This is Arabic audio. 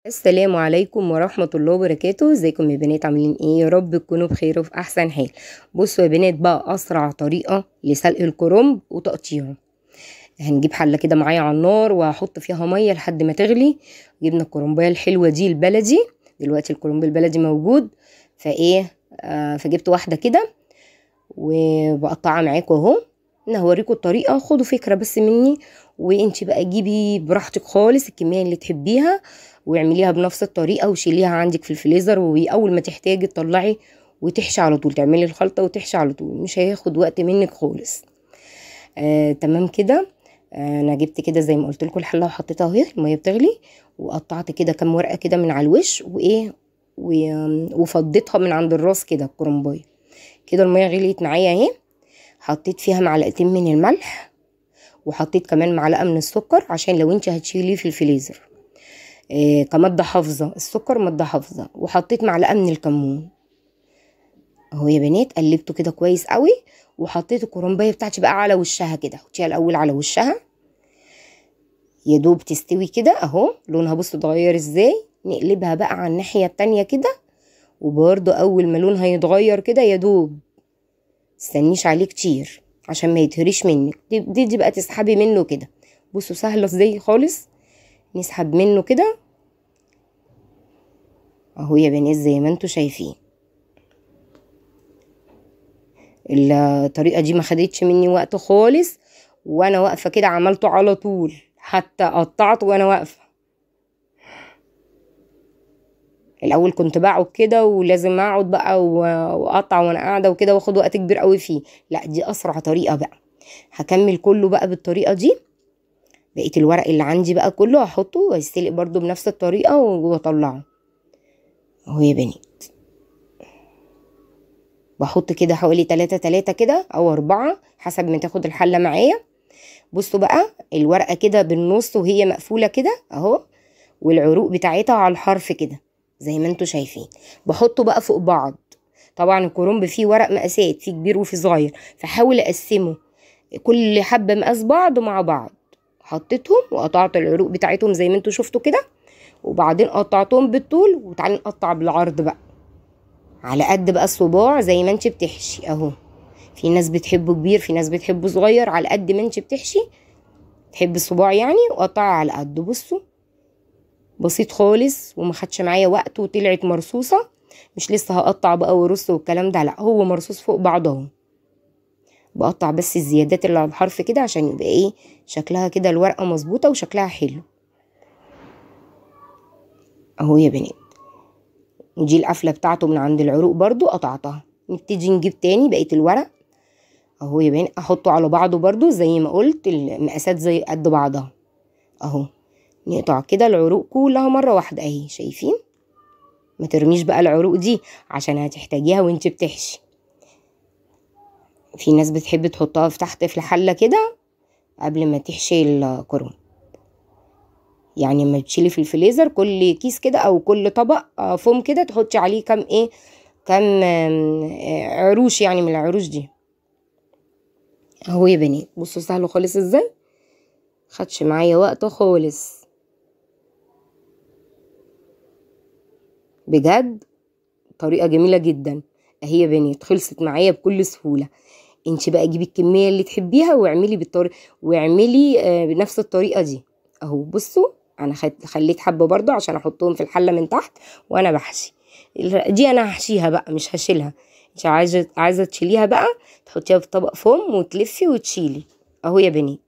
السلام عليكم ورحمة الله وبركاته. ازيكم يا بنات؟ عاملين ايه؟ يا رب تكونوا بخير وفي احسن حال. بصوا يا بنات بقى اسرع طريقة لسلق الكرنب وتقطيعه. هنجيب حلة كده معايا على النار وهحط فيها مية لحد ما تغلي. جبنا الكرنبايه الحلوة دي البلدي، دلوقتي الكرنب البلدي موجود فجبت واحدة كده وبقطعها معاكم اهو. انا هوريكم الطريقة، خدوا فكرة بس مني، وانتي بقى جيبي براحتك خالص الكمية اللي تحبيها واعمليها بنفس الطريقة وشيليها عندك في الفريزر، واول ما تحتاجي تطلعي وتحشي على طول، تعملي الخلطة وتحشي على طول، مش هياخد وقت منك خالص. تمام كده. انا جبت كده زي ما قلت لكم الحله وحطيتها اهي الميه بتغلي، وقطعت كده كام ورقه كده من على الوش وفضيتها من عند الراس كده الكرنبايه كده. الميه غليت معايا اهي، حطيت فيها معلقتين من الملح، وحطيت كمان معلقه من السكر عشان لو انت هتشيليه في الفريزر كماده حافظه، السكر ماده حافظه، وحطيت معلقه من الكمون اهو يا بنات. قلبته كده كويس قوي، وحطيت الكرنبايه بتاعتي بقى على وشها كده. حطيها الاول على وشها يا دوب تستوي كده اهو، لونها بصوا اتغير ازاي. نقلبها بقى على الناحيه التانيه كده، وبرده اول ما لونها يتغير كده يا دوب، متستنيش عليه كتير عشان ما يتهريش منك. دي بقى تسحبي منه كده. بصوا سهله ازاي خالص، نسحب منه كده اهو يا بنات زي ما انتوا شايفين. الطريقه دي ما خدتش مني وقت خالص، وانا واقفه كده عملته على طول، حتى قطعت وانا واقفه. الاول كنت بقعد كده ولازم اقعد بقى واقطع وانا قاعده وكده، واخد وقت كبير قوي فيه. لا دي اسرع طريقه بقى. هكمل كله بقى بالطريقه دي. بقيت الورق اللي عندي بقى كله هحطه ويستلق برده بنفس الطريقه واطلعه اهو يا بنات. بحط كده حوالي 3 كده او 4 حسب ما تاخد الحله معايا. بصوا بقى الورقه كده بالنص وهي مقفوله كده اهو، والعروق بتاعتها على الحرف كده زي ما انتوا شايفين. بحطه بقى فوق بعض. طبعا الكرنب فيه ورق مقاسات، فيه كبير وفيه صغير، فحاول اقسمه كل حبه مقاس بعض مع بعض. حطيتهم وقطعت العروق بتاعتهم زي ما انتوا شفتوا كده، وبعدين قطعتهم بالطول. وتعالي نقطع بالعرض بقى على قد بقى الصباع زي ما انت بتحشي اهو. في ناس بتحبه كبير، في ناس بتحبه صغير، على قد ما انت بتحشي تحب الصباع يعني، وقطعها على قده. بصوا بسيط خالص وما خدش معايا وقت، وطلعت مرصوصه، مش لسه هقطع بقى ورص والكلام ده، لا هو مرصوص فوق بعض اهو. بقطع بس الزيادات اللي على الحرف كده عشان يبقى ايه شكلها كده الورقه مظبوطه وشكلها حلو اهو يا بنات. ودي القفله بتاعته من عند العروق برضو قطعتها. نبتدي نجيب تاني بقيه الورق اهو يا بنات، احطه على بعضه برضو زي ما قلت، المقاسات زي قد بعضها اهو. نقطع كده العروق كلها مره واحده اهي، شايفين؟ ما ترميش بقى العروق دي عشان هتحتاجيها وانت بتحشي. في ناس بتحب تحطها في تحت في الحله كده قبل ما تحشي الكرنب، يعني لما تشيلي في الفريزر كل كيس كده او كل طبق فوم كده تحطي عليه كام عروش يعني من العروش دي اهو يا بنات. بصوا سهل خالص ازاي، خدش معايا وقت خالص بجد. طريقه جميله جدا اهي يا بنات، خلصت معايا بكل سهوله. انت بقى جيبي الكميه اللي تحبيها واعملي بنفس الطريقه دي اهو. بصوا انا خليت حبه برضو عشان احطهم في الحله من تحت وانا بحشي. دي انا هحشيها بقى مش هشيلها. انت عايزه تشيليها بقى تحطيها في طبق فوم وتلفي وتشيلي اهو يا بنات.